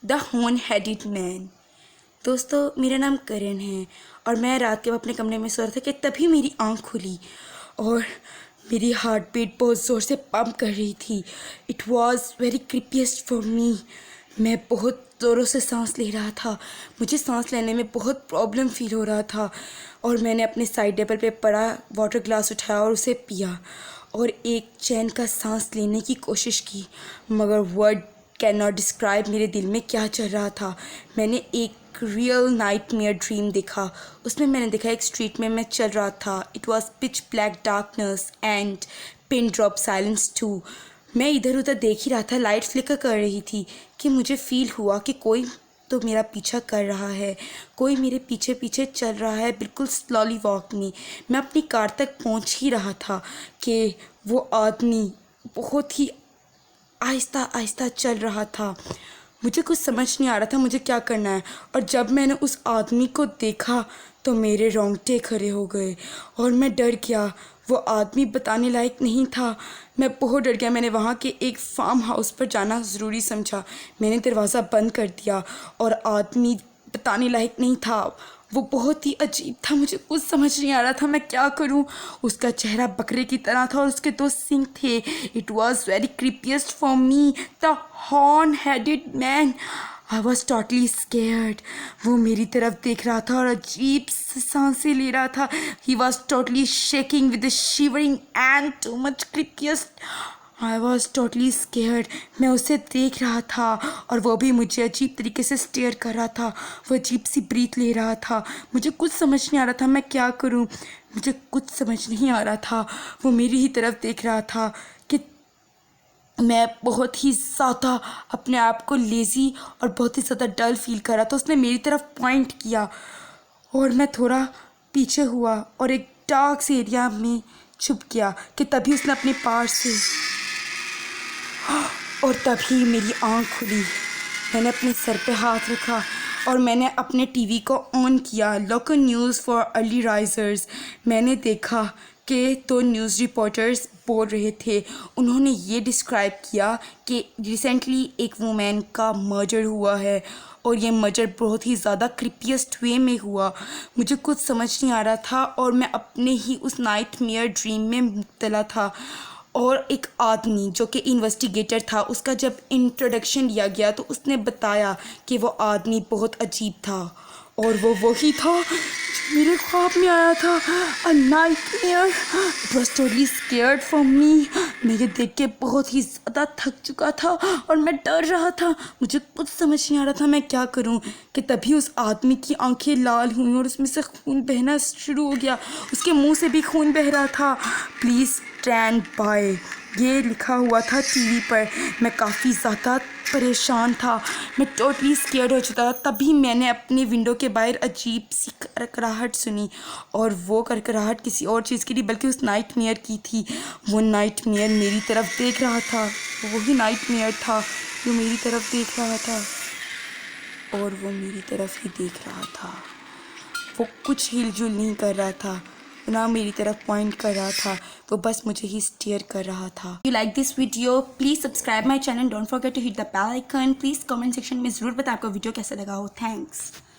The horn headed man. दोस्तों, मेरा नाम करण है और मैं रात के अपने कमरे में सो रहा था कि तभी मेरी आँख खुली और मेरी हार्ट बीट बहुत ज़ोर से पंप कर रही थी। It was very creepiest for me. मैं बहुत ज़ोरों से सांस ले रहा था। मुझे सांस लेने में बहुत प्रॉब्लम फील हो रहा था और मैंने अपने साइड टेबल पे पड़ा वाटर ग्लास उठाया और उसे पिया और एक चैन का सांस लेने की कोशिश की, मगर वर्ड कैन नॉट डिस्क्राइब मेरे दिल में क्या चल रहा था। मैंने एक रियल नाइटमेयर ड्रीम देखा। उसमें मैंने देखा एक स्ट्रीट में मैं चल रहा था। It was pitch black darkness and pin drop silence too. मैं इधर उधर देख ही रहा था, लाइट फ्लिकर कर रही थी कि मुझे फील हुआ कि कोई तो मेरा पीछा कर रहा है, कोई मेरे पीछे पीछे चल रहा है, बिल्कुल स्लोली वॉक में। मैं अपनी कार तक पहुंच ही रहा था कि वो आदमी बहुत ही आहिस्ता आहिस्ता चल रहा था। मुझे कुछ समझ नहीं आ रहा था मुझे क्या करना है, और जब मैंने उस आदमी को देखा तो मेरे रोंगटे खड़े हो गए और मैं डर गया। वो आदमी बताने लायक नहीं था। मैं बहुत डर गया। मैंने वहाँ के एक फार्म हाउस पर जाना ज़रूरी समझा। मैंने दरवाज़ा बंद कर दिया और आदमी बताने लायक नहीं था। वो बहुत ही अजीब था। मुझे कुछ समझ नहीं आ रहा था मैं क्या करूं। उसका चेहरा बकरे की तरह था और उसके 2 सींग थे। It was very creepiest for me, the horn headed man. I was totally scared. वो मेरी तरफ देख रहा था और अजीब सी सांसें ले रहा था। He was totally shaking with shivering and too much creepiest. I was totally scared. मैं उसे देख रहा था और वो भी मुझे अजीब तरीके से स्टेयर कर रहा था। वो अजीब सी ब्रीथ ले रहा था। मुझे कुछ समझ नहीं आ रहा था मैं क्या करूं। मुझे कुछ समझ नहीं आ रहा था। वो मेरी ही तरफ देख रहा था कि मैं बहुत ही ज़्यादा अपने आप को लेज़ी और बहुत ही ज़्यादा डल फील कर रहा था। उसने मेरी तरफ पॉइंट किया और मैं थोड़ा पीछे हुआ और एक डार्क से एरिया में छुप गया कि तभी उसने अपने पास से और तभी मेरी आँख खुली। मैंने अपने सर पे हाथ रखा और मैंने अपने टीवी को ऑन किया, local news for early risers. मैंने देखा कि 2 न्यूज़ रिपोर्टर्स बोल रहे थे। उन्होंने ये डिस्क्राइब किया कि रिसेंटली एक वुमेन का मर्डर हुआ है और ये मर्डर बहुत ही ज़्यादा क्रीपीएस्ट वे में हुआ। मुझे कुछ समझ नहीं आ रहा था और मैं अपने ही उस नाइटमेयर ड्रीम में मुब्तला था। और एक आदमी जो कि इन्वेस्टिगेटर था, उसका जब इंट्रोडक्शन लिया गया तो उसने बताया कि वो आदमी बहुत अजीब था और वो वही था जो मेरे ख्वाब में आया था। A nightmare. It was totally scared for me. मेरे देख के बहुत ही ज़्यादा थक चुका था और मैं डर रहा था। मुझे कुछ समझ नहीं आ रहा था मैं क्या करूं कि तभी उस आदमी की आंखें लाल हुई और उसमें से खून बहना शुरू हो गया। उसके मुंह से भी खून बह रहा था। प्लीज़ स्टैंड बाय, ये लिखा हुआ था टीवी पर। मैं काफ़ी ज़्यादा परेशान था। मैं टोटली स्केयर्ड हो चुका था। तभी मैंने अपनी विंडो के बाहर अजीब सी करकराहट सुनी और वो करकराहट किसी और चीज़ की नहीं बल्कि उस नाइटमेयर की थी। वो नाइटमेयर मेरी तरफ देख रहा था। वही नाइटमेयर था जो मेरी तरफ देख रहा था और वो मेरी तरफ ही देख रहा था। वो कुछ हिलजुल नहीं कर रहा था, ना मेरी तरफ पॉइंट कर रहा था। वो बस मुझे ही स्टेयर कर रहा था। You like this video, please subscribe my channel, don't forget to hit the bell icon. Please comment section में ज़रूर बताएं आपको वीडियो कैसा लगा हो। थैंक्स।